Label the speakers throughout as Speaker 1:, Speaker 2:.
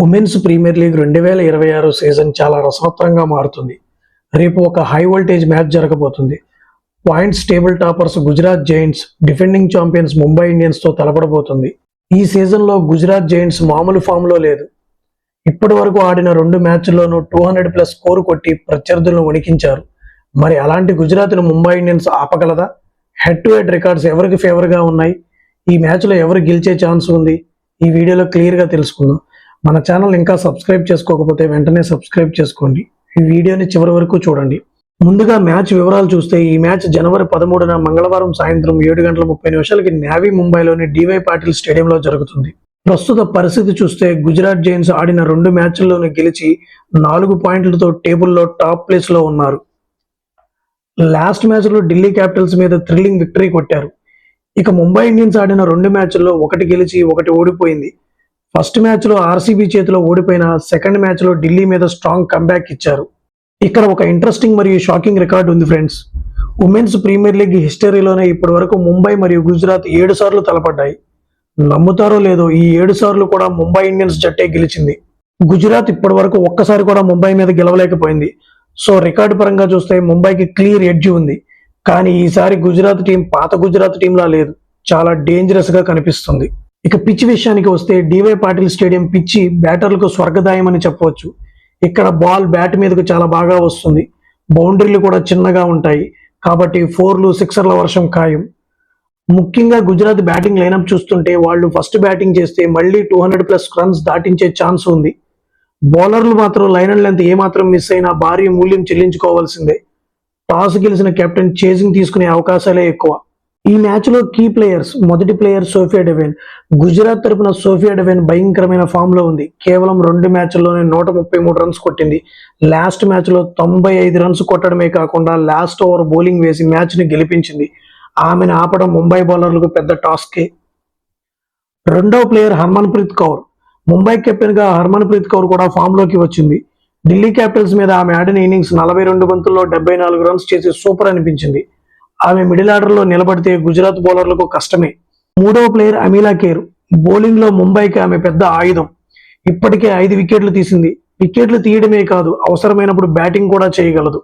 Speaker 1: Women's premier league 2026 season చాలా రసవత్తరంగా మారుతుంది. రేపు ఒక హై వోల్టేజ్ మ్యాచ్ జరగబోతుంది. Points table toppers Gujarat Giants defending champions Mumbai Indians తో తలపడబోతుంది. ఈ సీజన్లో గుజరాత్ జైంట్స్ మామూలు ఫామ్లో లేదు. ఇప్పటి వరకు ఆడిన 2 మ్యాచ్ల్లోనూ 200+ స్కోరు కొట్టి ప్రత్యర్థులను వణికించారు. మరి అలాంటి గుజరాత్ను ముంబై ఇండియన్స్ ఆపగలదా? హెడ్ టు హెడ్ రికార్డ్స్ ఎవరికి ఫేవర్గా ఉన్నాయి? ఈ మ్యాచ్లో ఎవరు గెలిచే ఛాన్స్ ఉంది? ఈ వీడియోలో క్లియర్గా తెలుసుకుందాం. మన ఛానల్ ఇంకా సబ్స్క్రైబ్ చేసుకోకపోతే వెంటనే సబ్స్క్రైబ్ చేసుకోండి. ఈ వీడియోని చివరి వరకు చూడండి. ముందుగా మ్యాచ్ వివరాలు చూస్తే, ఈ మ్యాచ్ జనవరి 13న మంగళవారం సాయంత్రం 7:30 నేవీ ముంబైలోని డివై పాటిల్ స్టేడియంలో జరుగుతుంది. ప్రస్తుత పరిస్థితి చూస్తే గుజరాత్ జైంట్స్ ఆడిన 2 మ్యాచ్ల్లోనూ గెలిచి 4 పాయింట్లతో టేబుల్లో టాప్ ప్లేస్లో ఉన్నారు. లాస్ట్ మ్యాచ్లో ఢిల్లీ క్యాపిటల్స్ మీద థ్రిల్లింగ్ విక్టరీ కొట్టారు. ఇక ముంబై ఇండియన్స్ ఆడిన 2 మ్యాచ్ల్లో 1 గెలిచి 1 ఓడిపోయింది. ఫస్ట్ మ్యాచ్లో ఆర్సీబీ చేతిలో ఓడిపోయిన సెకండ్ మ్యాచ్లో ఢిల్లీ మీద స్ట్రాంగ్ కంబ్యాక్ ఇచ్చారు. ఇక్కడ ఒక ఇంట్రెస్టింగ్ మరియు షాకింగ్ రికార్డు ఉంది ఫ్రెండ్స్. ఉమెన్స్ ప్రీమియర్ లీగ్ హిస్టరీలోనే ఇప్పటి వరకు ముంబై మరియు గుజరాత్ 7 సార్లు తలపడ్డాయి. నమ్ముతారో లేదో, ఈ 7 సార్లు కూడా ముంబై ఇండియన్స్ జట్టే గెలిచింది. గుజరాత్ ఇప్పటి వరకు ఒక్కసారి కూడా ముంబై మీద గెలవలేకపోయింది. సో రికార్డు పరంగా చూస్తే ముంబైకి క్లియర్ ఎడ్జ్ ఉంది. కానీ ఈసారి గుజరాత్ టీం పాత గుజరాత్ టీంలా లేదు, చాలా డేంజరస్ గా కనిపిస్తుంది. ఇక పిచ్ విషయానికి వస్తే, డివై పాటిల్ స్టేడియం పిచ్చి బ్యాటర్లకు స్వర్గదాయం అని చెప్పవచ్చు. ఇక్కడ బాల్ బ్యాట్ మీదకు చాలా బాగా వస్తుంది. బౌండరీలు కూడా చిన్నగా ఉంటాయి కాబట్టి 4లు 6ల వర్షం ఖాయం. ముఖ్యంగా గుజరాత్ బ్యాటింగ్ లైనప్ చూస్తుంటే, వాళ్ళు ఫస్ట్ బ్యాటింగ్ చేస్తే మళ్ళీ 200+ రన్స్ దాటించే ఛాన్స్ ఉంది. బౌలర్లు మాత్రం లైన్ అండ్ లెంత్ ఏమాత్రం మిస్ అయినా భారీ మూల్యం చెల్లించుకోవాల్సిందే. టాస్ గెలిచిన కెప్టెన్ చేజింగ్ తీసుకునే అవకాశాలే ఎక్కువ. ఈ మ్యాచ్లో కీ ప్లేయర్స్, మొదటి ప్లేయర్ సోఫియా డెవెన్. గుజరాత్ తరపున సోఫియా డెవెన్ భయంకరమైన ఫామ్లో ఉంది. కేవలం 2 మ్యాచ్ల్లోనే 133 రన్స్ కొట్టింది. లాస్ట్ మ్యాచ్లో 95 రన్స్ కొట్టడమే కాకుండా లాస్ట్ ఓవర్ బౌలింగ్ వేసి మ్యాచ్ని గెలిపించింది. ఆమెను ఆపడం ముంబై బౌలర్లకు పెద్ద టాస్కే. రెండవ ప్లేయర్ హర్మన్ప్రీత్ కౌర్. ముంబై కెప్టెన్గా హర్మన్ప్రీత్ కౌర్ కూడా ఫామ్లోకి వచ్చింది. ఢిల్లీ క్యాపిటల్స్ మీద ఆమె ఆడిన ఇన్నింగ్స్ 42 బంతుల్లో 74 రన్స్ చేసి సూపర్ అనిపించింది. ఆమె మిడిల్ ఆర్డర్లో నిలబడితే గుజరాత్ బౌలర్లకు కష్టమే. మూడవ ప్లేయర్ అమీలా ఖేర్. బౌలింగ్లో ముంబైకి ఆమె పెద్ద ఆయుధం. ఇప్పటికే 5 వికెట్లు తీసింది. వికెట్లు తీయడమే కాదు, అవసరమైనప్పుడు బ్యాటింగ్ కూడా చేయగలదు.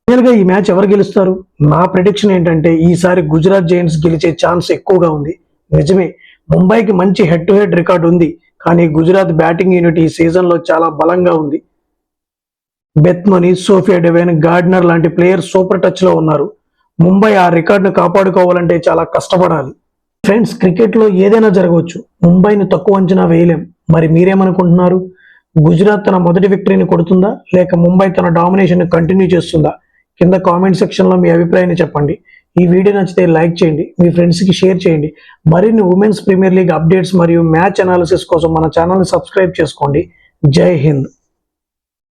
Speaker 1: ఫైనల్గా ఈ మ్యాచ్ ఎవరు గెలుస్తారు? నా ప్రెడిక్షన్ ఏంటంటే, ఈసారి గుజరాత్ జైంట్స్ గెలిచే ఛాన్స్ ఎక్కువగా ఉంది. నిజమే, ముంబైకి మంచి హెడ్ టు హెడ్ రికార్డు ఉంది. కానీ గుజరాత్ బ్యాటింగ్ యూనిట్ ఈ సీజన్లో చాలా బలంగా ఉంది. బెత్మని, సోఫియా డెవెన్, గార్డ్నర్ లాంటి ప్లేయర్స్ సూపర్ టచ్లో ఉన్నారు. ముంబై ఆ రికార్డును కాపాడుకోవాలంటే చాలా కష్టపడాలి. ఫ్రెండ్స్, క్రికెట్లో ఏదైనా జరగవచ్చు. ముంబైని తక్కువ అంచనా వేయలేం. మరి మీరేమనుకుంటున్నారు? గుజరాత్ తన మొదటి విక్టరీని కొడుతుందా, లేక ముంబై తన డామినేషన్ కంటిన్యూ చేస్తుందా? కింద కామెంట్ సెక్షన్లో మీ అభిప్రాయాన్ని చెప్పండి. ఈ వీడియో నచ్చితే లైక్ చేయండి, మీ ఫ్రెండ్స్కి షేర్ చేయండి. మరిన్ని ఉమెన్స్ ప్రీమియర్ లీగ్ అప్డేట్స్ మరియు మ్యాచ్ అనాలిసిస్ కోసం మన ఛానల్ని సబ్స్క్రైబ్ చేసుకోండి. జై హింద్.